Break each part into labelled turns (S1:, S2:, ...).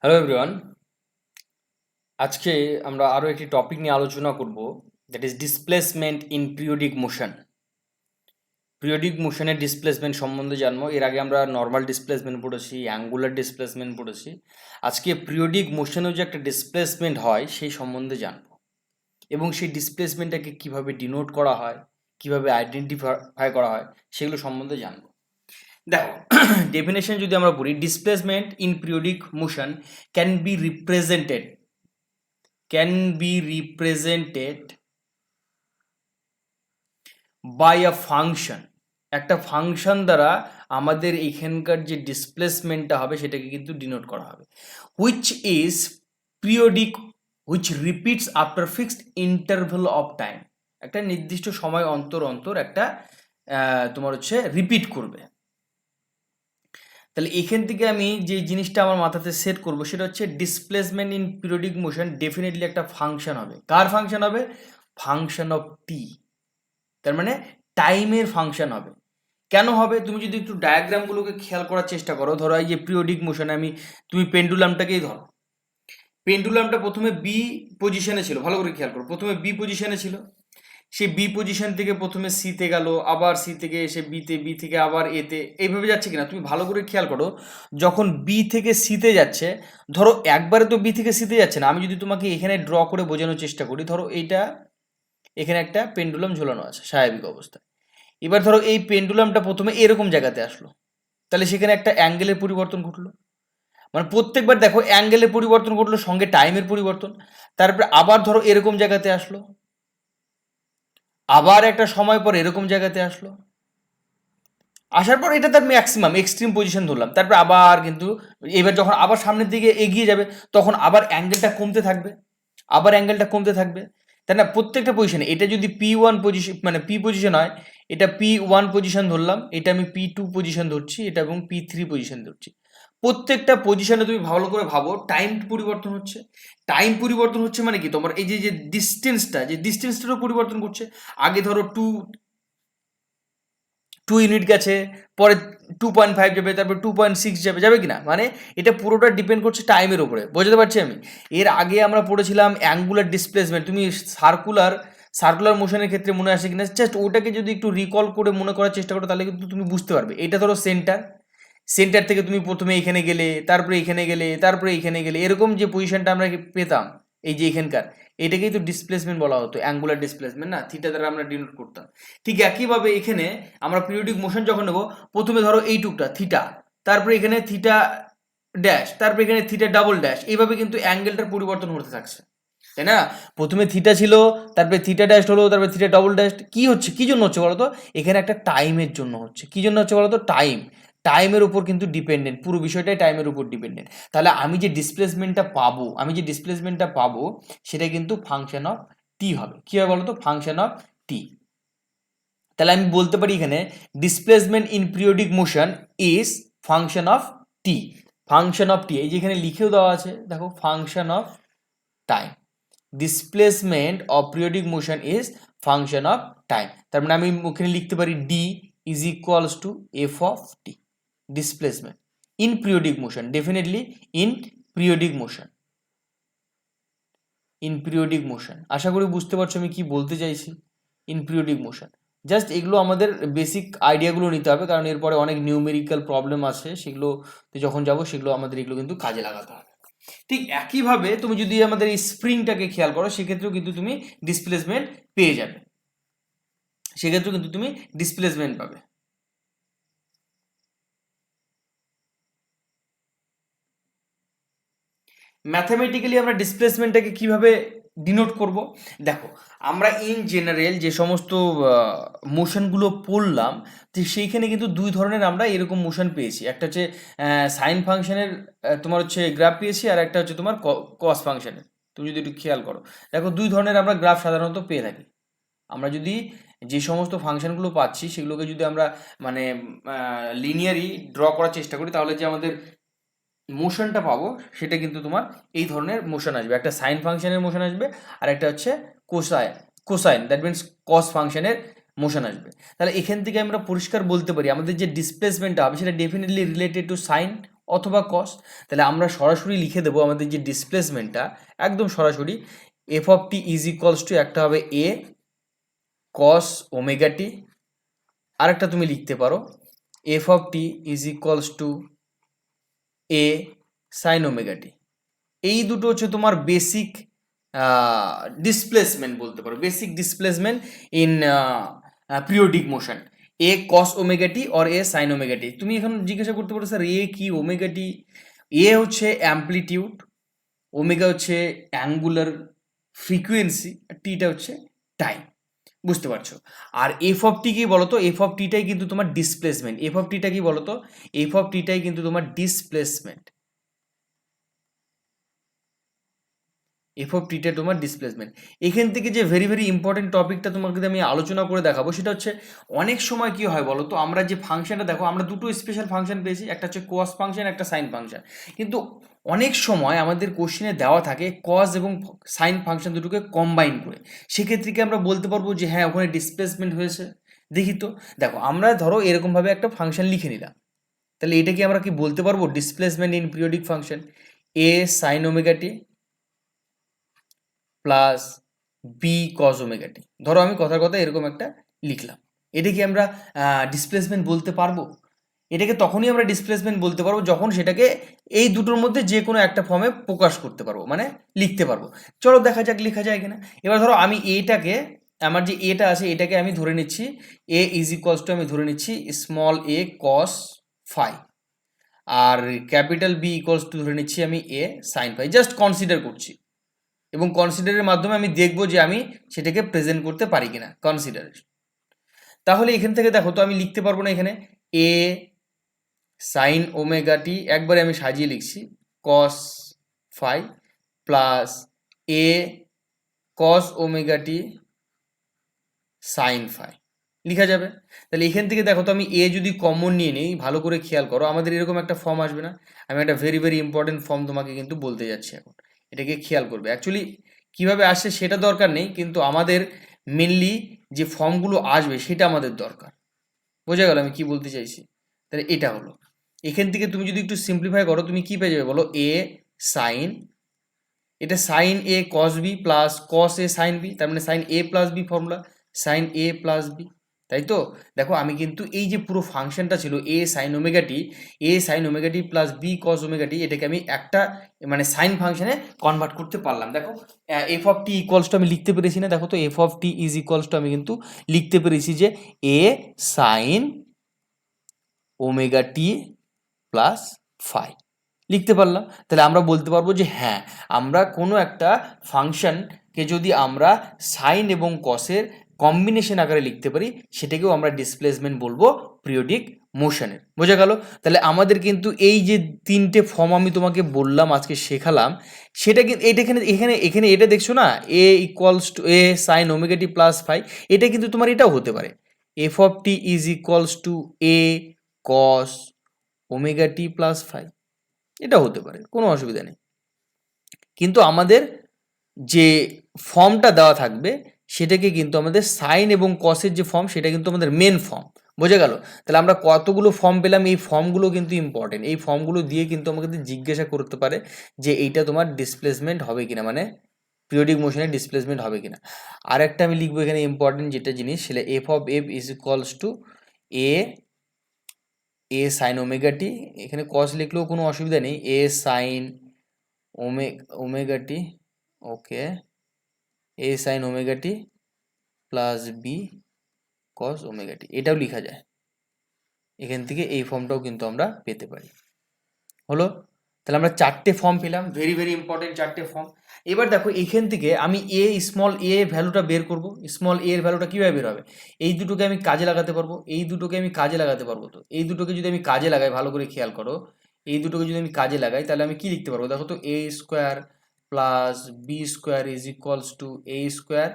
S1: Hello everyone, আজকে আমরা আরও একটি টপিক নিয়ে আলোচনা করব, that is displacement in periodic motion. Periodic মোশনের ডিসপ্লেসমেন্ট সম্বন্ধে জানবো। এর আগে আমরা নর্মাল ডিসপ্লেসমেন্ট পড়েছি, অ্যাঙ্গুলার ডিসপ্লেসমেন্ট পড়েছি। আজকে পিরিয়ডিক মোশনেও যে একটা ডিসপ্লেসমেন্ট হয় সেই সম্বন্ধে জানবো, এবং সেই ডিসপ্লেসমেন্টটাকে কীভাবে ডিনোট করা হয়, কীভাবে আইডেন্টিফাই করা হয়, সেগুলো সম্বন্ধে জানবো। দেখো, ডেফিনেশন যদি আমরা পড়ি, displacement in periodic motion can be represented by a function। একটা ফাংশন দ্বারা আমাদের এখানকার যে ডিসপ্লেসমেন্টটা হবে সেটাকে কিন্তু ডিনোট করা হবে, which is periodic, which repeats after fixed interval of time. একটা নির্দিষ্ট সময় অন্তর অন্তর একটা তোমার হচ্ছে রিপিট করবে। তাহলে এখান থেকে আমি যে জিনিসটা আমার মাথাতে সেট করব সেটা হচ্ছে displacement in periodic motion definitely একটা ফাংশন হবে। কার ফাংশন হবে? ফাংশন অফ টি। তার মানে টাইমের ফাংশন হবে। কেন হবে? তুমি যদি একটু ডায়াগ্রামগুলোকে খেয়াল করার চেষ্টা করো, ধরো এই যে পিরিয়ডিক মোশনে তুমি পেন্ডুলামটাকেই ধরো। পেন্ডুলামটা প্রথমে বি পজিশনে ছিল, ভালো করে খেয়াল করো, প্রথমে বি পজিশনে ছিল। সে বি পজিশন থেকে প্রথমে সিতে গেল, আবার সি থেকে এসে বিতে, বি থেকে আবার এতে, এইভাবে যাচ্ছে কিনা তুমি ভালো করে খেয়াল করো। যখন বি থেকে সিতে যাচ্ছে, ধরো একবারে তো বি থেকে সিতে যাচ্ছে না, আমি যদি তোমাকে এখানে ড্র করে বোঝানোর চেষ্টা করি, ধরো এইটা, এখানে একটা পেন্ডুলাম ঝোলানো আছে স্বাভাবিক অবস্থায়। এবার ধরো এই পেন্ডুলামটা প্রথমে এরকম জায়গাতে আসলো, তাহলে সেখানে একটা অ্যাঙ্গেলের পরিবর্তন ঘটলো। মানে প্রত্যেকবার দেখো অ্যাঙ্গেলের পরিবর্তন ঘটলো, সঙ্গে টাইমের পরিবর্তন। তারপরে আবার ধরো এরকম জায়গাতে আসলো, আবার একটা সময় পর এরকম জায়গাতে আসলো, আসার পর এটা তার ম্যাক্সিমাম এক্সট্রিম পজিশন ধরলাম। তারপর আবার কিন্তু এবার যখন আবার সামনের দিকে এগিয়ে যাবে তখন আবার অ্যাঙ্গেলটা কমতে থাকবে, আবার অ্যাঙ্গেলটা কমতে থাকবে, তাই না? প্রত্যেকটা পজিশনে, এটা যদি P1 পজিশন মানে পি পজিশন হয়, এটা P1 পজিশন ধরলাম, এটা আমি P2 পজিশন ধরছি, এটা এবং P3 পজিশন ধরছি। প্রত্যেকটা পজিশনে তুমি ভালো করে ভাবো টাইম পরিবর্তন হচ্ছে। টাইম পরিবর্তন হচ্ছে মানে কি, তোমার এই যে ডিস্টেন্সটারও পরিবর্তন করছে। আগে ধরো 2 ইউনিট গেছে, পরে 2.5 যাবে, তারপর 2.6 যাবে, যাবে কিনা, মানে এটা পুরোটা ডিপেন্ড করছে টাইমের উপরে। বোঝাতে পারছি আমি? এর আগে আমরা পড়েছিলাম অ্যাঙ্গুলার ডিসপ্লেসমেন্ট। তুমি সার্কুলার মোশনের ক্ষেত্রে মনে আসে কিনা, জাস্ট ওটাকে যদি একটু রিকল করে মনে করার চেষ্টা করো তাহলে কিন্তু তুমি বুঝতে পারবে। এটা ধরো সেন্টার থেকে তুমি প্রথমে এখানে গেলে, তারপরে এখানে গেলে, তারপরে এখানে গেলে, এরকম যে পজিশনটা আমরা পেতাম, এই যে এখানকার, এটাকেই তো ডিসপ্লেসমেন্ট বলা হতো, অ্যাঙ্গুলার ডিসপ্লেসমেন্ট, না? থিটা দ্বারা আমরা ডিনোট করতাম। ঠিক একইভাবে এখানে আমরা পিরিয়ডিক মোশন যখন নেব, প্রথমে ধরো এইটুকটা থিটা, তারপরে এখানে থিটা ড্যাশ, তারপরে এখানে থিটা ডাবল ড্যাশ, এইভাবে কিন্তু অ্যাঙ্গেলটার পরিবর্তন হতে থাকছে, তাই না? প্রথমে থিটা ছিল, তারপরে থিটা ড্যাশ হলো, তারপরে থিটা ডাবল ড্যাশ। কি হচ্ছে, কি জন্য হচ্ছে বলতো? এখানে একটা টাইমের জন্য হচ্ছে। কি জন্য হচ্ছে বলতো? টাইমের উপর কিন্তু ডিপেন্ডেন্ট, পুরো বিষয়টাই টাইমের উপর ডিপেন্ডেন্ট। তাহলে আমি যে ডিসপ্লেসমেন্টটা পাবো সেটা কিন্তু ফাংশন অফ টি হবে। কি হবে বলতো? Function of T. তাহলে আমি বলতে পারি এখানে displacement in periodic motion is function of T. Function of T, এই যে এখানে লিখেও দেওয়া আছে, দেখো, function of time. Displacement of periodic motion is function of time. তার মানে আমি ওখানে লিখতে পারি D is equals to F of T. Displacement in periodic motion, definitely in periodic motion, আশা করি বুঝতে পারছো আমি কি বলতে চাইছি। ইন পিরিয়ডিক মোশন, জাস্ট এগুলো আমাদের বেসিক আইডিয়াগুলো নিতে হবে, কারণ এরপরে অনেক নিউমেরিক্যাল প্রবলেম আছে, সেগুলোতে যখন যাব সেগুলো আমাদের এগুলো কিন্তু কাজে লাগাতে হবে। ঠিক একইভাবে তুমি যদি আমাদের এই স্প্রিংটাকে খেয়াল করো, সেক্ষেত্রেও কিন্তু তুমি ডিসপ্লেসমেন্ট পেয়ে যাবে, সেক্ষেত্রেও কিন্তু তুমি ডিসপ্লেসমেন্ট পাবে। ম্যাথামেটিক্যালি আমরা ডিসপ্লেসমেন্টটাকে কিভাবে ডিনোট করব? দেখো, আমরা ইন জেনারেল যে সমস্ত মোশনগুলো পড়লাম, তো সেইখানে কিন্তু দুই ধরনের আমরা এরকম মোশন পেয়েছি। একটা হচ্ছে সাইন ফাংশনের তোমার হচ্ছে গ্রাফ পেয়েছি, আর একটা হচ্ছে তোমার কস ফাংশনের। তুমি যদি একটু খেয়াল করো, দেখো দুই ধরনের আমরা গ্রাফ সাধারণত পেয়ে থাকি। আমরা যদি যে সমস্ত ফাংশনগুলো পাচ্ছি সেগুলোকে যদি আমরা মানে লিনিয়ারি ড্র করার চেষ্টা করি, তাহলে যে আমাদের মোশনটা পাবো সেটা কিন্তু তোমার এই ধরনের মোশন আসবে। একটা সাইন ফাংশনের মোশন আসবে, আর একটা হচ্ছে কোসাইন দ্যাট মিনস কস ফাংশনের মোশন আসবে। তাহলে এখান থেকে আমরা পরিষ্কার বলতে পারি আমাদের যে ডিসপ্লেসমেন্টটা হবে সেটা ডেফিনেটলি রিলেটেড টু সাইন অথবা কস। তাহলে আমরা সরাসরি লিখে দেবো আমাদের যে ডিসপ্লেসমেন্টটা একদম সরাসরি F of T is equals two একটা হবে এ কস ওমেগা টি, আরেকটা তুমি লিখতে পারো F of T is equals to A sine omega T. এই দুটো হচ্ছে তোমার বেসিক ডিসপ্লেসমেন্ট বলতে পারো, basic displacement in periodic motion, A cos omega T or A sine omega T. তুমি এখন জিজ্ঞাসা করতে পারো স্যার এ কি, ওমেগা টি? এ হচ্ছে অ্যাম্পলিটিউড, ওমেগা হচ্ছে অ্যাঙ্গুলার ফ্রিকুয়েন্সি, আর টিটা হচ্ছে টাইম। বুঝতে পারছো? আর এফ অফ টি কি বলতো? এফ অফ টিটাই কিন্তু তোমার ডিসপ্লেসমেন্ট। এফ অফ টিটা কি বলতো? এফ অফ টিটাই কিন্তু তোমার ডিসপ্লেসমেন্ট। এফ অফ টিটা তোমার ডিসপ্লেসমেন্ট। এখান থেকে যে ভেরি ভেরি ইম্পর্টেন্ট টপিকটা তোমাকে আমি আলোচনা করে দেখাবো সেটা হচ্ছে অনেক সময় কি হয় বলো তো, আমরা যে ফাংশনটা দেখো আমরা দুটো স্পেশাল ফাংশন পেয়েছি, একটা হচ্ছে কস ফাংশন, একটা সাইন ফাংশন। কিন্তু অনেক সময় আমাদের কোশ্চেনে দেওয়া থাকে কস এবং সাইন ফাংশন দুটোকে কম্বাইন করে। সেক্ষেত্রে কি আমরা বলতে পারবো যে হ্যাঁ ওখানে ডিসপ্লেসমেন্ট হয়েছে? দেখি তো, দেখো আমরা ধরো এরকমভাবে একটা ফাংশন লিখে নিলাম, তাহলে এটা কি আমরা কি বলতে পারবো displacement in periodic function A sine omega T plus B cos omega T. ধরো আমি কথার কথা এরকম একটা লিখলাম, এটা কি আমরা ডিসপ্লেসমেন্ট বলতে পারবো? এটাকে তখনই আমরা ডিসপ্লেসমেন্ট বলতে পারবো যখন সেটাকে এই দুটোর মধ্যে যে কোনো একটা ফর্মে প্রকাশ করতে পারবো, মানে লিখতে পারবো। চলো দেখা যাক লেখা যায় কিনা। এবার ধরো আমি এটাকে, আমার যে এটা আছে এটাকে আমি ধরে নিচ্ছি এ ইজ ইকুয়ালস টু, আমি ধরে নিচ্ছি স্মল এ কস ফাই, আর ক্যাপিটাল বি ইকুয়ালস টু ধরে নিচ্ছি আমি A sine phi. Just consider করছি, এবং কনসিডারের মাধ্যমে আমি দেখবো যে আমি সেটাকে প্রেজেন্ট করতে পারি কিনা কনসিডার। তাহলে এখান থেকে দেখো তো আমি লিখতে পারবো না এখানে এ সাইন ওমেগা টি, একবারে আমি সাজিয়ে লিখছি কস ফাই প্লাস এ কস ওমেগা টি সাইন ফাই লিখা যাবে। তাহলে এখান থেকে দেখো তো আমি এ যদি কমন নিয়ে নিই, ভালো করে খেয়াল করো আমাদের এরকম একটা ফর্ম আসবে না? আমি একটা ভেরি ভেরি ইম্পর্টেন্ট ফর্ম তোমাকে কিন্তু বলতে যাচ্ছি এখন, এটাকে খেয়াল করবে। অ্যাকচুয়ালি কীভাবে আসছে সেটা দরকার নেই, কিন্তু আমাদের মেনলি যে ফর্মগুলো আসবে সেটা আমাদের দরকার। বোঝা গেল আমি কি বলতে চাইছি? তাহলে এটা হলো, এখান থেকে তুমি যদি একটু সিম্পলিফাই করো তুমি কি পেয়ে যাবে বলো এ সাইন, এটা সাইন এ কস বি প্লাস কস এ সাইন বি, তার মানে সাইন এ প্লাস বি ফর্মুলা, সাইন এ প্লাস বি, তাই তো? দেখো আমি কিন্তু এই যে পুরো ফাংশনটা ছিল এ সাইন ওমেগাটি, এ সাইন ওমেগাটি প্লাস বি কস ওমেগাটি, এটাকে আমি একটা মানে সাইন ফাংশনে কনভার্ট করতে পারলাম। দেখো F of T equals to আমি লিখতে পেরেছি না? দেখো তো F of T is equals two আমি কিন্তু লিখতে পেরেছি যে এ sine omega T plus phi লিখতে পারলাম। তাহলে আমরা বলতে পারবো যে হ্যাঁ আমরা কোনো একটা ফাংশনকে যদি আমরা সাইন এবং কসের কম্বিনেশন আকারে লিখতে পারি সেটাকেও আমরা ডিসপ্লেসমেন্ট বলবো পিরিয়ডিক মোশনের। বোঝা গেল? তাহলে আমাদের কিন্তু এই যে তিনটে ফর্ম আমি তোমাকে বললাম আজকে শেখালাম, সেটা কিন্তু এটা এখানে এখানে এখানে এটা দেখছো না A equals to A sine omega T plus phi, এটা কিন্তু তোমার এটাও হতে পারে F of T is equals to A cos omega T plus phi, এটা হতে পারে, কোনো অসুবিধা নেই। কিন্তু আমাদের যে ফর্মটা দেওয়া থাকবে সেটাকে কিন্তু আমাদের সাইন এবং কসের যে ফর্ম সেটা কিন্তু আমাদের মেন ফর্ম। বোঝা গেল? তাহলে আমরা কতগুলো ফর্ম পেলাম, এই ফর্মগুলো কিন্তু ইম্পর্টেন্ট, এই ফর্মগুলো দিয়ে কিন্তু আমাকে জিজ্ঞাসা করতে পারে যে এইটা তোমার ডিসপ্লেসমেন্ট হবে কিনা, মানে পিরিয়ডিক মোশনের ডিসপ্লেসমেন্ট হবে কিনা। আর একটা আমি লিখবো এখানে ইম্পর্টেন্ট যেটা জিনিস, সেটা F of F is equals to A A sine omega T, এখানে কস লিখলেও কোনো অসুবিধা নেই, A sine omega T, okay, A sine omega T plus B cos omega T, এটাও লেখা যায়। এখান থেকে এই ফর্মটাও কিন্তু আমরা পেতে পারি। হলো? তাহলে আমরা চারটে ফর্ম পেলাম, ভেরি ভেরি ইম্পর্টেন্ট চারটে ফর্ম। এবার দেখো এখান থেকে আমি এ স্মল এ ভ্যালুটা বের করব। স্মল এ এর ভ্যালুটা কীভাবে বের হবে? এই দুটোকে আমি কাজে লাগাতে পারবো, এই দুটোকে আমি কাজে লাগাতে পারবো। তো এই দুটোকে যদি আমি কাজে লাগাই, ভালো করে খেয়াল করো, এই দুটোকে যদি আমি কাজে লাগাই তাহলে আমি কি লিখতে পারবো? দেখো তো A square plus B square is equals to A square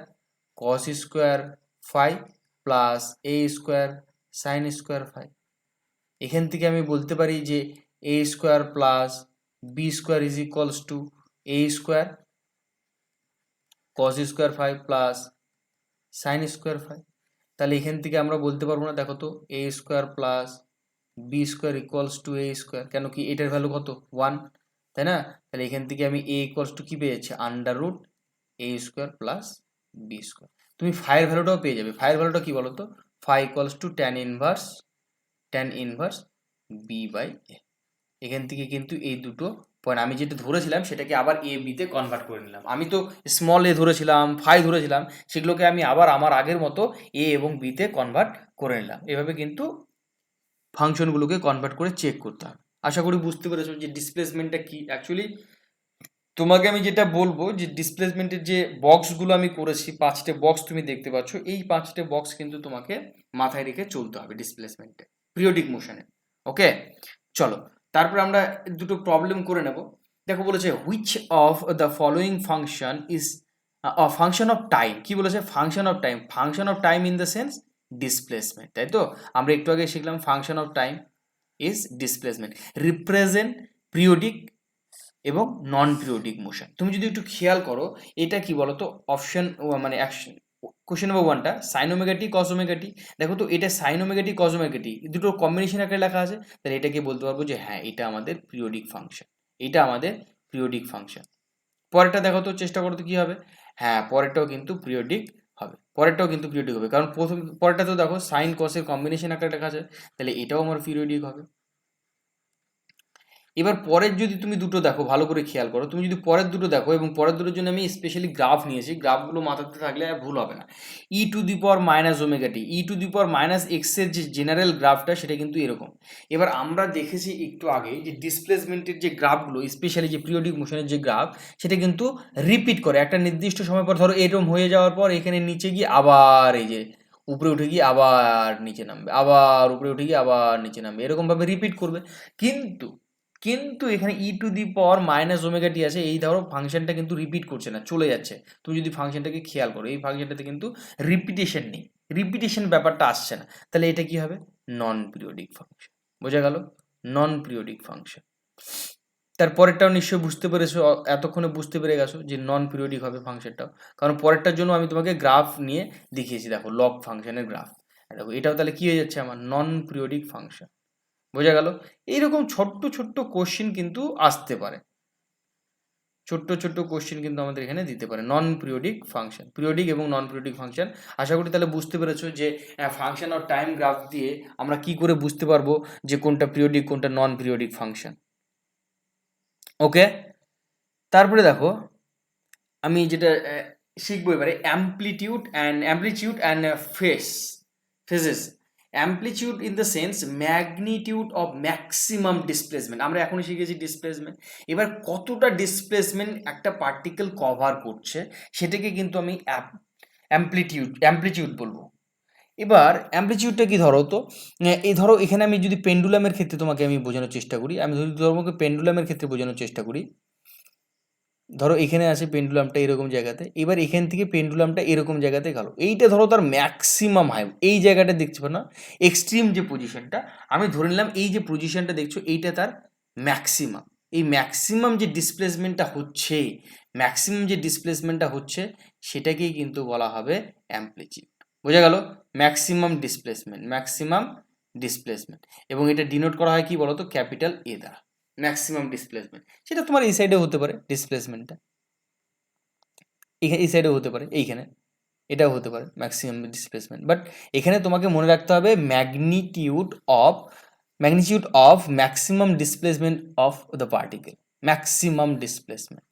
S1: cos square phi plus A square sine square phi. এখান থেকে আমি বলতে পারি যে A square plus B square is equals to A square cos square phi plus sine square phi. তাহলে এখান থেকে আমরা বলতে পারবো না? দেখো তো A square plus B square equals to A square, কেন কি এটার ভ্যালু কত 1, তাই না? তাহলে এখান থেকে আমি এ ইকুয়ালস টু কি পেয়ে যাচ্ছি, আন্ডার রুট এ স্কোয়ার প্লাস বি স্কোয়ার। তুমি ফাইয়ের ভ্যালুটাও পেয়ে যাবে। ফাইয়ের ভ্যালুটা কি বলো তো, phi equals to tan inverse B by A. এখান থেকে কিন্তু এই দুটো পয়েন্ট আমি যেটা ধরেছিলাম সেটাকে আবার এ বিতে কনভার্ট করে নিলাম। আমি তো স্মল এ ধরেছিলাম, ফাই ধরেছিলাম, সেগুলোকে আমি আবার আমার আগের মতো এ এবং বিতে কনভার্ট করে নিলাম। এভাবে কিন্তু ফাংশনগুলোকে কনভার্ট করে চেক করতে হবে। আশা করি বুঝতে পেরেছো যে ডিসপ্লেসমেন্টটা কি। অ্যাকচুয়ালি তোমাকে আমি যেটা বলবো যে ডিসপ্লেসমেন্টের যে বক্সগুলো আমি করেছি, 5টে বক্স তুমি দেখতে পাচ্ছ, এই 5টে বক্স কিন্তু তোমাকে মাথায় রেখে চলতে হবে ডিসপ্লেসমেন্টে, পিরিয়ডিক মোশনে। ওকে, চলো তারপর আমরা দুটো প্রবলেম করে নেব। দেখো বলেছে which of the following function is function of time. কি বলেছে, function of time. Function of time in the sense displacement, তাই তো? আমরা একটু আগে শিখলাম function of time is displacement, represent periodic এবং নন পিরিয়ডিক মোশন। তুমি যদি একটু খেয়াল করো, এটা কি বলতো, অপশন মানে অ্যাকশন কোশ্চেন নাম্বার 1টা sine omega T cos omega T. দেখো তো এটা sine omega T cos omega T দুটো কম্বিনেশন আকারে লেখা আছে, তাহলে এটাকে বলতে পারবো যে হ্যাঁ এটা আমাদের পিরিয়ডিক ফাংশন, এটা আমাদের পিরিয়ডিক ফাংশন। পরেরটা দেখো তো, চেষ্টা করো তো কি হবে, হ্যাঁ পরেরটাও কিন্তু পিরিয়ডিক হবে, পরেরটাও কিন্তু পিরিয়ডিক হবে, কারণ প্রথম পরেরটা তো দেখো সাইন কসের কম্বিনেশন আকারে লেখা আছে, তাহলে এটাও আমার পিরিয়ডিক হবে। এবার পরের যদি তুমি দুটো দেখো, ভালো করে খেয়াল করো, তুমি যদি পরের দুটো দেখো, এবং পরের দুটোর জন্য আমি স্পেশালি গ্রাফ নিয়েছি, গ্রাফগুলো মাথাতে থাকলে আর ভুল হবে না। E to the power minus omega T, e to the power minus এক্সের যে জেনারেল গ্রাফটা সেটা কিন্তু এরকম। এবার আমরা দেখেছি একটু আগে যে ডিসপ্লেসমেন্টের যে গ্রাফগুলো, স্পেশালি যে পিরিয়ডিক মোশনের যে গ্রাফ, সেটা কিন্তু রিপিট করে একটা নির্দিষ্ট সময় পর। ধরো এরকম হয়ে যাওয়ার পর এখানে নিচে গিয়ে আবার এই যে উপরে উঠে গিয়ে আবার নিচে নামবে, আবার উপরে উঠে গিয়ে আবার নিচে নামবে, এরকমভাবে রিপিট করবে। কিন্তু কিন্তু এখানে e to the power minus omega T আছে, এই ধরো ফাংশনটা কিন্তু রিপিট করছে না, চলে যাচ্ছে। তুমি যদি ফাংশনটাকে খেয়াল করো, এই ফাংশনটাতে কিন্তু রিপিটেশন নেই, রিপিটেশন ব্যাপারটা আসছে না, তাহলে এটা কি হবে, নন পিরিয়ডিক ফাংশন। বোঝা গেল, নন পিরিয়ডিক ফাংশন। তারপরেরটাও নিশ্চয়ই বুঝতে পেরেছো, এতক্ষণে বুঝতে পেরে গেছো যে নন পিরিয়ডিক হবে ফাংশনটাও, কারণ পরেরটার জন্য আমি তোমাকে গ্রাফ নিয়ে দেখিয়েছি। দেখো লগ ফাংশনের গ্রাফ, দেখো এটাও তাহলে কি হয়ে যাচ্ছে আমার নন পিরিয়ডিক ফাংশন। বোঝা গেল? এইরকম ছোট্ট ছোট্ট কোশ্চেন কিন্তু আসতে পারে, ছোট্ট ছোট্ট কোশ্চেন কিন্তু আমাদের এখানে দিতে পারে নন পিরিয়ডিক ফাংশন, পিরিয়ডিক এবং নন পিরিয়ডিক ফাংশন। আশা করি তাহলে বুঝতে পেরেছো যে ফাংশন অফ টাইম গ্রাফ দিয়ে আমরা কি করে বুঝতে পারবো যে কোনটা পিরিয়ডিক কোনটা নন পিরিয়ডিক ফাংশন। ওকে, তারপরে দেখো আমি যেটা শিখবো এবারে amplitude and phases. Amplitude in the sense magnitude of maximum displacement. আমরা এখনই শিখেছি ডিসপ্লেসমেন্ট, এবার কতটা ডিসপ্লেসমেন্ট একটা পার্টিকেল কভার করছে সেটাকে কিন্তু আমি অ্যাম্প্লিটিউড বলবো। এবার অ্যাম্প্লিটিউডটা কি, ধরো তো এই ধরো এখানে আমি যদি পেন্ডুলামের ক্ষেত্রে তোমাকে আমি বোঝানোর চেষ্টা করি, আমি যদি তোমাকে পেন্ডুলামের ক্ষেত্রে বোঝানোর চেষ্টা করি, ধরো এখানে আছে পেন্ডুলামটা এরকম জায়গাতে, এবার এখান থেকে পেন্ডুলামটা এরকম জায়গাতে গেল, এইটা ধরো তার ম্যাক্সিমাম হাই, এই জায়গাটা দেখছো না এক্সট্রিম যে পজিশনটা, আমি ধরে নিলাম এই যে পজিশনটা দেখছো এইটা তার ম্যাক্সিমাম। এই ম্যাক্সিমাম যে ডিসপ্লেসমেন্টটা হচ্ছে সেটাকেই কিন্তু বলা হবে অ্যাম্প্লিটিউড। বোঝা গেল, ম্যাক্সিমাম ডিসপ্লেসমেন্ট, এবং এটা ডিনোট করা হয় কি বলতো, ক্যাপিটাল এ দ্বারা, ম্যাক্সিমাম ডিসপ্লেসমেন্ট। সেটা তোমার এই সাইডে হতে পারে ডিসপ্লেসমেন্টটা, এখানে এই সাইডেও হতে পারে, এইখানে এটাও হতে পারে ম্যাক্সিমাম ডিসপ্লেসমেন্ট, বাট এখানে তোমাকে মনে রাখতে হবে magnitude of maximum displacement of the particle, maximum displacement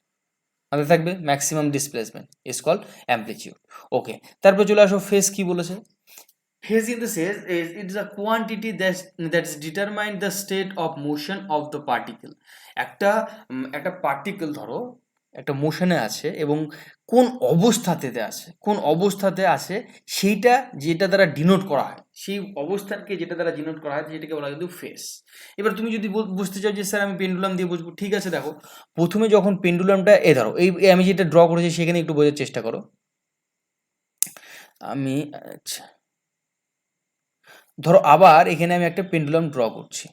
S1: আমাদের থাকবে, maximum displacement is called amplitude. Okay, তারপর চলে আসো ফেজ। কি বলেছে, phase in the sense is it is a quantity that's determine the state of motion of the particle। একটা particle ধরো একটা মোশনে আছে এবং কোন অবস্থাতে আছে সেইটা যেটা দ্বারা ডিনোট করা হয়, সেই অবস্থানকে যেটা দ্বারা ডিনোট করা হয় সেটাকে বলা হয় কিন্তু ফেজ। এবার তুমি যদি বুঝতে চাও যে স্যার আমি পেন্ডুলাম দিয়ে বুঝবো, ঠিক আছে, দেখো প্রথমে যখন পেন্ডুলামটা ধরো এই আমি যেটা ড্র করেছি সেখানে একটু বোঝার চেষ্টা করো। আমি আচ্ছা ধরো আবার এখানে আমি একটা পেন্ডুলাম ড্র করছি,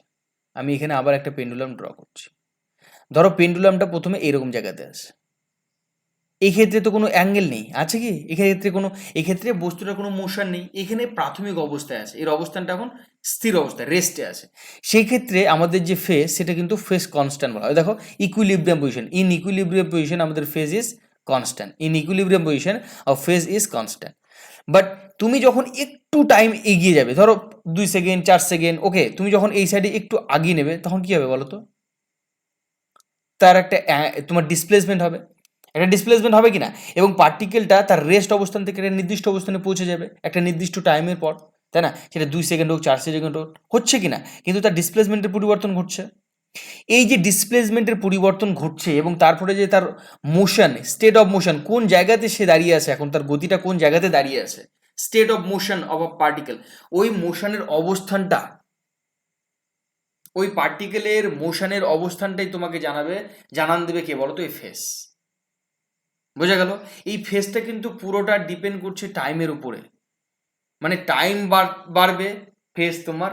S1: ধরো পেন্ডুলামটা প্রথমে এরকম জায়গাতে আছে, এই ক্ষেত্রে তো কোনো অ্যাঙ্গেল নেই, আছে কি এক্ষেত্রে বস্তুটার কোনো মোশন নেই, এখানে প্রাথমিক অবস্থায় আছে, এর অবস্থানটা এখন স্থির অবস্থায় রেস্টে আছে। সেই ক্ষেত্রে আমাদের যে ফেজ সেটা কিন্তু ফেজ কনস্ট্যান্ট বলা হয়। দেখো equilibrium position, in equilibrium position আমাদের phase is constant, in equilibrium position of phase is constant. But তুমি যখন একটু টাইম এগিয়ে যাবে, ধরো 2 সেকেন্ড 4 সেকেন্ড, ওকে, তুমি যখন এই সাইডে একটু আগিয়ে নেবে তখন কি হবে বলো তো? তার একটা তোমার ডিসপ্লেসমেন্ট হবে, একটা ডিসপ্লেসমেন্ট হবে কি না? এবং পার্টিকেলটা তার রেস্ট অবস্থান থেকে একটা নির্দিষ্ট অবস্থানে পৌঁছে যাবে একটা নির্দিষ্ট টাইমের পর, তাই না? সেটা 2 সেকেন্ড হোক 4 সেকেন্ড হোক, হচ্ছে কি না? কিন্তু তার ডিসপ্লেসমেন্টের পরিবর্তন ঘটছে। এই যে ডিসপ্লেসমেন্টের পরিবর্তন ঘটছে এবং তারপরে যে তার মোশন, স্টেট অফ মোশন, কোন জায়গাতে সে দাঁড়িয়ে আছে, এখন তার গতিটা কোন জায়গাতে দাঁড়িয়ে আছে, state of motion of a particle, ওই মোশনের অবস্থানটা, ওই পার্টিকেলের মোশনের অবস্থানটাই তোমাকে জানান দেবে কে বলো তো? এই ফেস। বোঝা গেল? এই ফেজটা কিন্তু পুরোটা ডিপেন্ড করছে টাইমের উপরে, মানে টাইম বাড়বে, ফেজ তোমার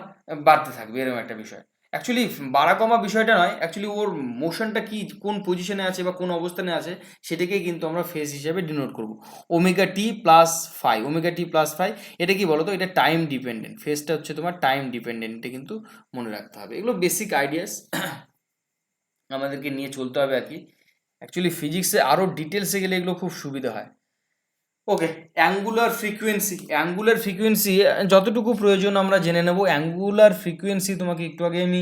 S1: বাড়তে থাকবে, এরকম একটা বিষয়। অ্যাকচুয়ালি বাড়া কমা বিষয়টা নয়, অ্যাকচুয়ালি ওর মোশনটা কি, কোন পজিশনে আছে বা কোন অবস্থানে আছে, সেটাকেই কিন্তু আমরা ফেজ হিসেবে ডিনোট করব। ওমেগা টি প্লাস ফাই, এটা কি বলতো? এটা টাইম ডিপেন্ডেন্ট, ফেজটা হচ্ছে তোমার টাইম ডিপেন্ডেন্ট, এটা কিন্তু মনে রাখতে হবে। এগুলো বেসিক আইডিয়াস আমাদেরকে নিয়ে চলতে হবে আর কি। অ্যাকচুয়ালি ফিজিক্সে আরও ডিটেলসে গেলে এগুলো খুব সুবিধা হয়। ওকে, অ্যাঙ্গুলার ফ্রিকোয়েন্সি যতটুকু প্রয়োজন আমরা জেনে নেব। অ্যাঙ্গুলার ফ্রিকোয়েন্সি তোমাকে একটু আগে আমি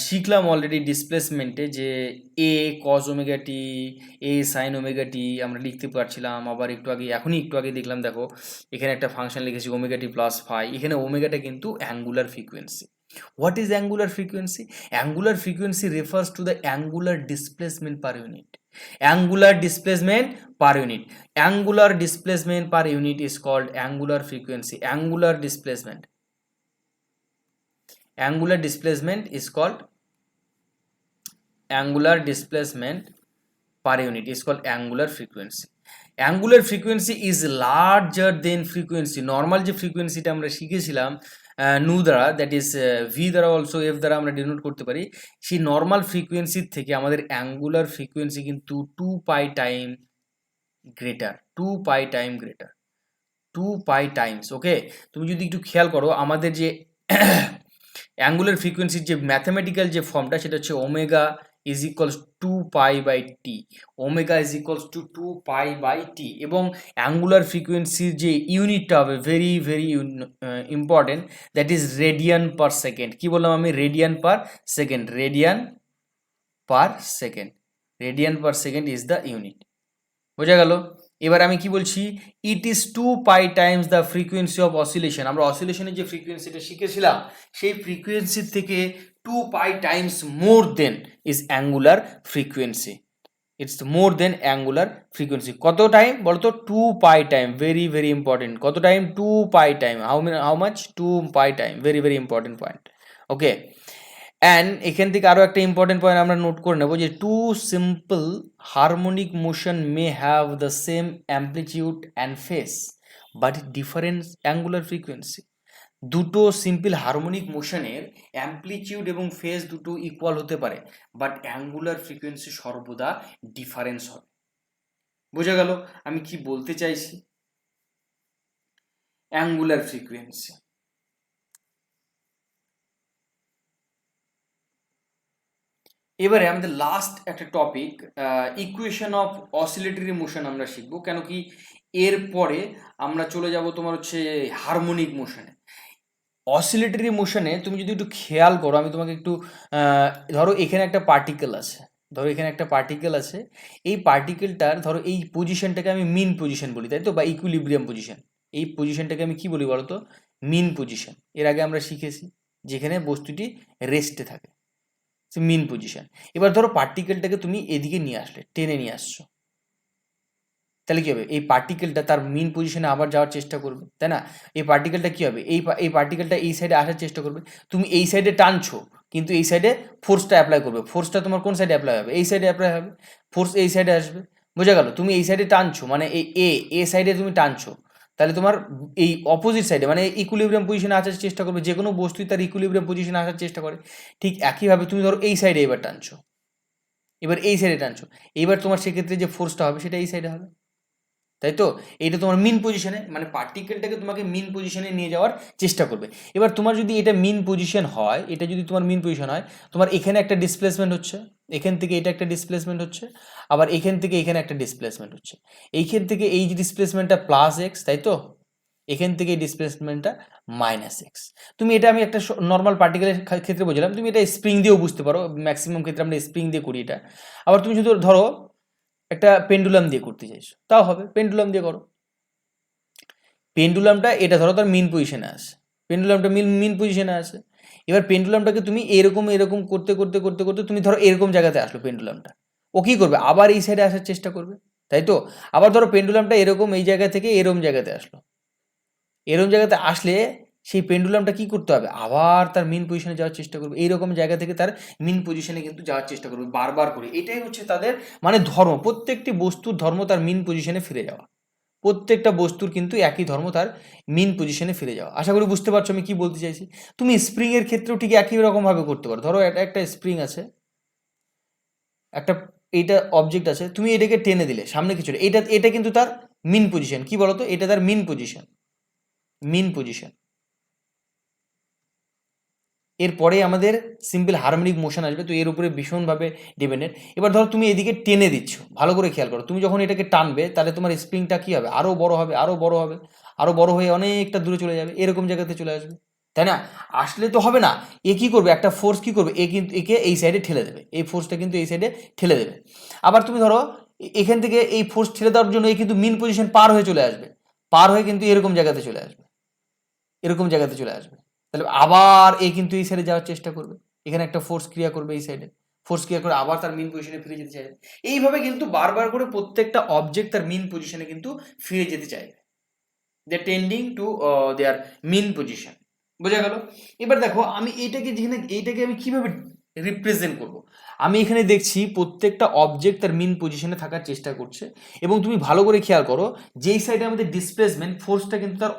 S1: শিখলাম অলরেডি ডিসপ্লেসমেন্টে, যে এ কজ ওমেগা টি, এ সাইন ওমেগা টি আমরা লিখতে পারছিলাম। আবার এখনই একটু আগে দেখলাম, দেখো এখানে একটা ফাংশন লিখেছি ওমেগা টি প্লাস ফাই, এখানে ওমেগাটা কিন্তু angular frequency. What is angular frequency? Angular frequency refers to the angular displacement per unit. Angular displacement per unit, angular displacement per unit is called angular frequency. Angular displacement is called angular displacement per unit is called angular frequency. Angular frequency is larger than frequency. Normal যে ফ্রিকোয়েন্সিটা আমরা শিখেছিলাম নু দ্বারা, that is V দ্বারা, also F দ্বারা আমরা denote করতে পারি, সেই নর্মাল ফ্রিকোয়েন্সির থেকে আমাদের অ্যাঙ্গুলার ফ্রিকোয়েন্সি কিন্তু 2 pi time greater, 2 pi Times. ওকে, তুমি যদি একটু খেয়াল করো, আমাদের যে অ্যাঙ্গুলার ফ্রিকোয়েন্সির যে ম্যাথামেটিক্যাল যে ফর্মটা, সেটা হচ্ছে ওমেগা ইজ ইকুয়ালস 2 পাই/টি। ওমেগা ইজ ইকুয়ালস টু 2 পাই/টি। এবং অ্যাঙ্গুলার ফ্রিকোয়েন্সির যে ইউনিটটা হবে very very important, that is radian per second. কি বললাম আমি? Radian per second, radian per second is the unit. বোঝা গেল? এবার আমি কি বলছি? It is 2 pi times the frequency of oscillation. আমরা অসিলেশনের যে ফ্রিকোয়েন্সিটা শিখেছিলাম, সেই ফ্রিকোয়েন্সির থেকে 2 pi times more than is angular frequency. It's more than angular frequency. কত টাইম বলতো? 2 pi time, very very important. কত time? 2 pi time. How much? 2 pi time, very very important point. Okay, and এখান থেকে আরও একটা important point আমরা note করে নেব, যে two simple harmonic motion may have the same amplitude and phase but different angular frequency. দুটো simple harmonic মোশনের অ্যাম্পলিটিউড এবং ফেস দুটো ইকুয়াল হতে পারে, বাট অ্যাঙ্গুলার ফ্রিকোয়েন্সি সর্বদা ডিফারেন্স হবে। বোঝা গেল আমি কি বলতে চাইছি? Angular frequency. এবারে আমাদের লাস্ট একটা topic, equation of oscillatory motion আমরা শিখব। কেন কি এরপরে আমরা চলে যাব তোমার হচ্ছে হারমোনিক মোশনে। অসিলেটরি মোশনে তুমি যদি একটু খেয়াল করো, আমি তোমাকে একটু ধরো এখানে একটা পার্টিকেল আছে, এই পার্টিকেলটার ধরো এই পজিশনটাকে আমি মিন পজিশন বলি, তাই তো, বা ইকুইলিব্রিয়াম পজিশন। এই পজিশনটাকে আমি কি বলি বলতো? মিন পজিশন। এর আগে আমরা শিখেছি, যেখানে বস্তুটি রেস্টে থাকে, মিন পজিশন। এবার ধরো পার্টিকেলটাকে তুমি এদিকে নিয়ে আসলে, টেনে নিয়ে আসছো, তাহলে কি হবে? এই পার্টিকেলটা তার মিন পজিশনে আবার যাওয়ার চেষ্টা করবে, তাই না? এই পার্টিকেলটা কি হবে? এই পার্টিকেলটা এই সাইডে আসার চেষ্টা করবে। তুমি এই সাইডে টানছো, কিন্তু এই সাইডে ফোর্সটা অ্যাপ্লাই করবে। ফোর্সটা তোমার কোন সাইডে অ্যাপ্লাই হবে? এই সাইডে অ্যাপ্লাই হবে। ফোর্স এই সাইডে আসবে। বোঝা গেল? তুমি এই সাইডে টানছো, মানে এই এ সাইডে তুমি টানছো, তাহলে তোমার এই অপোজিট সাইডে মানে ইকুইলিব্রিয়াম পজিশনে আসার চেষ্টা করবে। যে কোনো বস্তুই তার ইকুইলিব্রিয়াম পজিশনে আসার চেষ্টা করে। ঠিক একইভাবে তুমি ধরো এই সাইডে এবার টানছো, এবার এই সাইডে টানছো, এবার তোমার সেক্ষেত্রে যে ফোর্সটা হবে সেটা এই সাইডে হবে, তাই তো? এটা তোমার মিন পজিশনে, মানে পার্টিকেলটাকে তোমাকে মিন পজিশনে নিয়ে যাওয়ার চেষ্টা করবে। এবার তোমার যদি এটা মিন পজিশন হয়, এটা যদি তোমার মিন পজিশন হয়, তোমার এখানে একটা ডিসপ্লেসমেন্ট হচ্ছে, এখান থেকে এটা একটা ডিসপ্লেসমেন্ট হচ্ছে, আবার এখান থেকে এখানে একটা ডিসপ্লেসমেন্ট হচ্ছে, এইখান থেকে এই যে ডিসপ্লেসমেন্টটা প্লাস এক্স, তাই তো? এখান থেকে এই ডিসপ্লেসমেন্টটা মাইনাস এক্স। তুমি এটা, আমি একটা নর্মাল পার্টিকেলের ক্ষেত্রে বুঝলাম, তুমি এটা স্প্রিং দিয়েও বুঝতে পারো, ম্যাক্সিমাম ক্ষেত্রে আমরা স্প্রিং দিয়ে করি এটা। আবার তুমি যদি ধরো একটা পেন্ডুলাম দিয়ে করতে চাইছো, তাও হবে, পেন্ডুলাম দিয়ে করো। পেন্ডুলামটা এটা ধরো তার মিন পজিশনে আছে, পেন্ডুলামটা মিন পজিশনে আছে। এবার পেন্ডুলামটাকে তুমি এরকম এরকম করতে করতে করতে করতে তুমি ধরো এরকম জায়গাতে আসলো পেন্ডুলামটা, ও কী করবে, আবার এই সাইডে আসার চেষ্টা করবে, তাই তো? আবার ধরো পেন্ডুলামটা এরকম এই জায়গা থেকে এরকম জায়গাতে আসলো, এরকম জায়গাতে আসলে সেই পেন্ডুলামটা কি করতে হবে, আবার তার মিন পজিশনে যাওয়ার চেষ্টা করবে, এইরকম জায়গা থেকে তার মিন পজিশনে কিন্তু যাওয়ার চেষ্টা করবে বারবার করে। এটাই হচ্ছে তাদের মানে ধর্ম, প্রত্যেকটি বস্তুর ধর্ম তার মিন পজিশনে ফিরে যাওয়া। প্রত্যেকটা বস্তুর কিন্তু একই ধর্ম, তার মিন পজিশনে ফিরে যাওয়া। আশা করি বুঝতে পারছো আমি কি বলতে চাইছি। তুমি স্প্রিং এর ক্ষেত্রেও ঠিক একই রকম ভাবে করতে পারো। ধরো এটা একটা স্প্রিং আছে, একটা এইটা অবজেক্ট আছে, তুমি এটাকে টেনে দিলে সামনে কিছু, এটা এটা কিন্তু তার মিন পজিশন, কি বলতো, এটা তার মিন পজিশন, মিন পজিশন। এরপরে আমাদের সিম্পল হারমোনিক মোশন আসবে, তো এর উপরে ভীষণভাবে ডিপেন্ডেন্ট। এবার ধরো তুমি এদিকে টেনে দিচ্ছ, ভালো করে খেয়াল করো, তুমি যখন এটাকে টানবে তাহলে তোমার স্প্রিংটা কী হবে, আরও বড় হবে, আরও বড় হবে, আরও বড় হয়ে অনেকটা দূরে চলে যাবে, এরকম জায়গাতে চলে আসবে, তাই না? আসলে তো হবে না, এ কী করবে, একটা ফোর্স কী করবে, এ কিন্তু একে এই সাইডে ঠেলে দেবে, এই ফোর্সটা কিন্তু এই সাইডে ঠেলে দেবে। আবার তুমি ধরো এখান থেকে এই ফোর্স ঠেলে দেওয়ার জন্য এ কিন্তু মিন পজিশন পার হয়ে চলে আসবে, পার হয়ে কিন্তু এরকম জায়গাতে চলে আসবে, এরকম জায়গাতে চলে আসবে। তাহলে আবার এ কিন্তু এই সাইডে যাওয়ার চেষ্টা করবে, এখানে একটা ফোর্স ক্রিয়া করবে, এই সাইডে ফোর্স ক্রিয়া করে আবার তার মিন পজিশনে ফিরে যেতে চাইবে। এইভাবে কিন্তু বারবার করে প্রত্যেকটা অবজেক্ট তার মিন পজিশনে কিন্তু ফিরে যেতে চাইবে, they tending to their mean position. বোঝা গেল? এবার দেখো আমি এইটাকে, যেখানে এইটাকে আমি কিভাবে রিপ্রেজেন্ট করব, আমি এখানে দেখছি প্রত্যেকটা অবজেক্ট তার মিন পজিশনে থাকার চেষ্টা করছে, এবং তুমি ভালো করে খেয়াল করো যেই সাইডে আমাদের ডিসপ্লেসমেন্ট, ফোর্সটা কিন্তু তার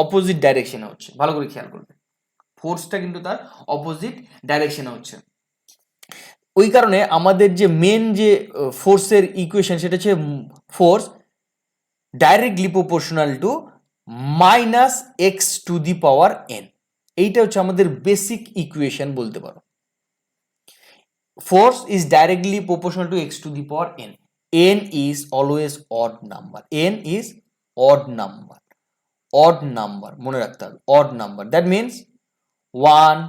S1: অপোজিট ডাইরেকশনে হচ্ছে, ভালো করে খেয়াল করবে, ফোর্সটা কিন্তু তার অপোজিট ডাইরেকশনে হচ্ছে। ওই কারণে আমাদের যে মেন যে ফোর্সের ইকুয়েশন, সেটা হচ্ছে force directly proportional to minus x to the power n. এইটা হচ্ছে আমাদের বেসিক ইকুয়েশন বলতে পারো। Force is directly proportional to x to the power n. N is always odd number, n is odd number, odd number মনে রাখতে হবে, odd number. That means 1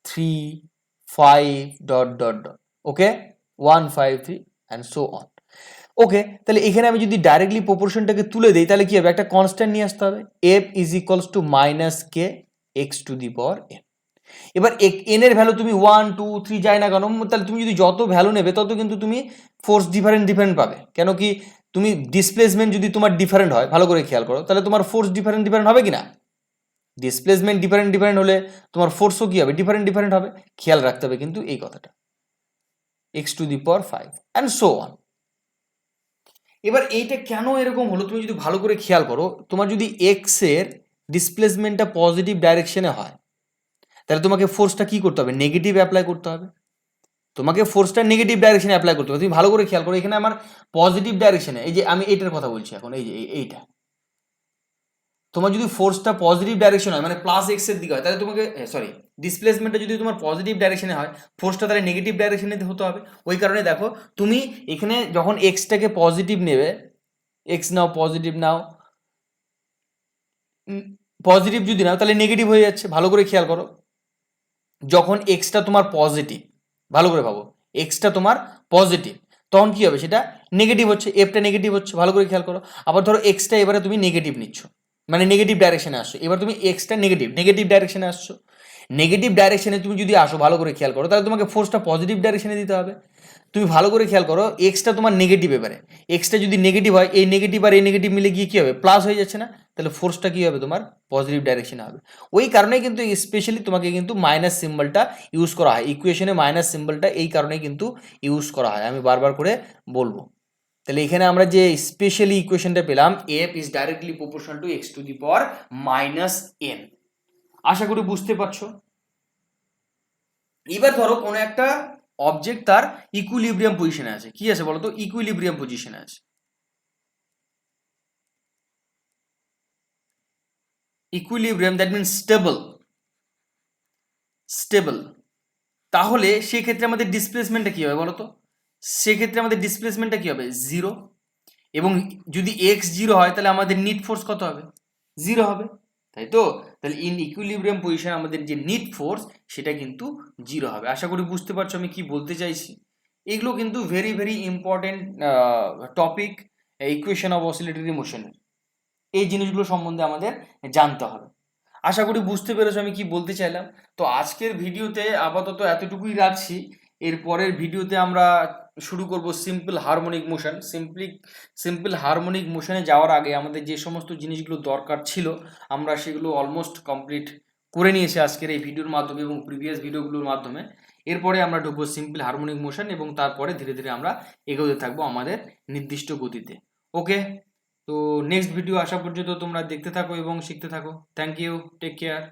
S1: 3 5 dot dot dot, okay, 1 5 3 and so on. Okay, তাহলে এখানে আমি যদি directly প্রপোর্শনটাকে তুলে দিই তাহলে কি হবে, একটা কনস্ট্যান্ট নিয়ে আসতে হবে, F is equals two minus K x to the power N. এবার এন এর ভ্যালু তুমি 1 2 3 যায় না কেন, তাহলে তুমি যদি যত ভ্যালু নেবে তত কিন্তু তুমি ফোর্স ডিফারেন্ট পাবে। কেন কি, তুমি ডিসপ্লেসমেন্ট যদি তোমার ডিফারেন্ট হয়, ভালো করে খেয়াল করো, তাহলে তোমার ফোর্স ডিফারেন্ট হবে কি না? ডিসপ্লেসমেন্ট ডিফারেন্ট হলে তোমার ফোর্সও কি হবে, ডিফারেন্ট হবে। খেয়াল রাখতে হবে কিন্তু এই কথাটা, x to the power 5 and so on. এবার এইটা কেন এরকম হলো, তুমি যদি ভালো করে খেয়াল করো, তোমার যদি এক্স এর ডিসপ্লেসমেন্টটা পজিটিভ ডাইরেকশনে হয়, তাহলে তোমাকে ফোর্সটা কি করতে হবে, নেগেটিভ অ্যাপ্লাই করতে হবে, তোমাকে ফোর্সটা নেগেটিভ ডাইরেকশনে অ্যাপ্লাই করতে হবে। তুমি ভালো করে খেয়াল করো, এখানে আমার পজিটিভ ডাইরেকশনে, এই যে আমি এইটার কথা বলছি এখন, এই যে এইটা, তোমার যদি ফোর্সটা পজিটিভ ডাইরেকশন হয়, মানে প্লাস এক্স এর দিকে হয়, তাহলে তোমাকে সরি, ডিসপ্লেসমেন্টটা যদি তোমার পজিটিভ ডাইরেকশনে হয়, ফোর্সটা তাহলে নেগেটিভ ডাইরেকশনে হতে হবে। ওই কারণে দেখো তুমি এখানে যখন এক্সটাকে পজিটিভ নেবে, এক্স নাও, পজিটিভ নাও, পজিটিভ যদি নাও তাহলে নেগেটিভ হয়ে যাচ্ছে। ভালো করে খেয়াল করো, যখন এক্সটা তোমার পজিটিভ, ভালো করে ভাবো, এক্সটা তোমার পজিটিভ, তখন কি হবে, সেটা নেগেটিভ হচ্ছে, এফটা নেগেটিভ হচ্ছে, ভালো করে খেয়াল করো। আবার ধরো এক্সটা এবারে তুমি নেগেটিভ নিচ্ছ, মানে নেগেটিভ ডাইরেকশনে আসছো, এবার তুমি এক্সটা নেগেটিভ ডাইরেকশনে আসছো, নেগেটিভ ডাইরেকশনে তুমি যদি আসো, ভালো করে খেয়াল করো, তাহলে তোমাকে ফোর্সটা পজিটিভ ডাইরেকশনে দিতে হবে। তুমি ভালো করে খেয়াল করো, এক্সটা তোমার নেগেটিভ, এবারে এক্সটা যদি নেগেটিভ হয়, এই নেগেটিভ আর এই নেগেটিভ মিলে গিয়ে কী হবে, প্লাস হয়ে যাচ্ছে না, তাহলে ফোর্সটা কী হবে, তোমার পজিটিভ ডাইরেকশনে হবে। ওই কারণে কিন্তু স্পেশালি তোমাকে কিন্তু মাইনাস সিম্বলটা ইউজ করা হয় ইকুয়েশনে, মাইনাস সিম্বলটা এই কারণে কিন্তু ইউজ করা হয়, আমি বারবার করে বলবো। তাহলে এখানে আমরা যে স্পেশালি ইকুয়েশনটা পেলাম, F is directly proportional to x to the power minus n. আশা করি বুঝতে পারছো। এবার ধরো কোনো একটা অবজেক্ট তার ইকুইলিব্রিয়াম পজিশনে আছে। কি আছে বলতো? ইকুইলিব্রিয়াম পজিশনে আছে। Equilibrium that means stable. Stable. তাহলে সেক্ষেত্রে আমাদের ডিসপ্লেসমেন্টটা কি হবে বলতো? সেক্ষেত্রে আমাদের ডিসপ্লেসমেন্টটা কি হবে? 0। এবং যদি x 0 হয় তাহলে আমাদের নিট ফোর্স কত হবে? 0 হবে, তাই তো? তাহলে ইন ইকুইলিব্রিয়াম পজিশন আমাদের যে নিট ফোর্স সেটা কিন্তু 0 হবে। আশা করি বুঝতে পারছো আমি কি বলতে চাইছি। এগুলো কিন্তু very very important topic equation of oscillatory মোশনের। এই জিনিসগুলো সম্বন্ধে আমাদের জানতে হবে। আশা করি বুঝতে পেরেছো আমি কি বলতে চাইলাম। তো আজকের ভিডিওতে আপাতত এতটুকুই রাখছি। এর পরের ভিডিওতে আমরা শুরু করব simple harmonic motion. Simple harmonic মোশনে যাওয়ার আগে আমাদের যে সমস্ত জিনিসগুলো দরকার ছিল আমরা সেগুলো অলমোস্ট কমপ্লিট করে নিয়েছি আজকের এই ভিডিওর মাধ্যমে এবং প্রিভিয়াস ভিডিওগুলোর মাধ্যমে। এরপরে আমরা ঢুকবো সিম্পল হারমোনিক মোশন এবং তারপরে ধীরে ধীরে আমরা এগোতে থাকবো আমাদের নির্দিষ্ট গতিতে। ওকে, তো নেক্সট ভিডিও আসা পর্যন্ত তোমরা দেখতে থাকো এবং শিখতে থাকো। Thank you, take care.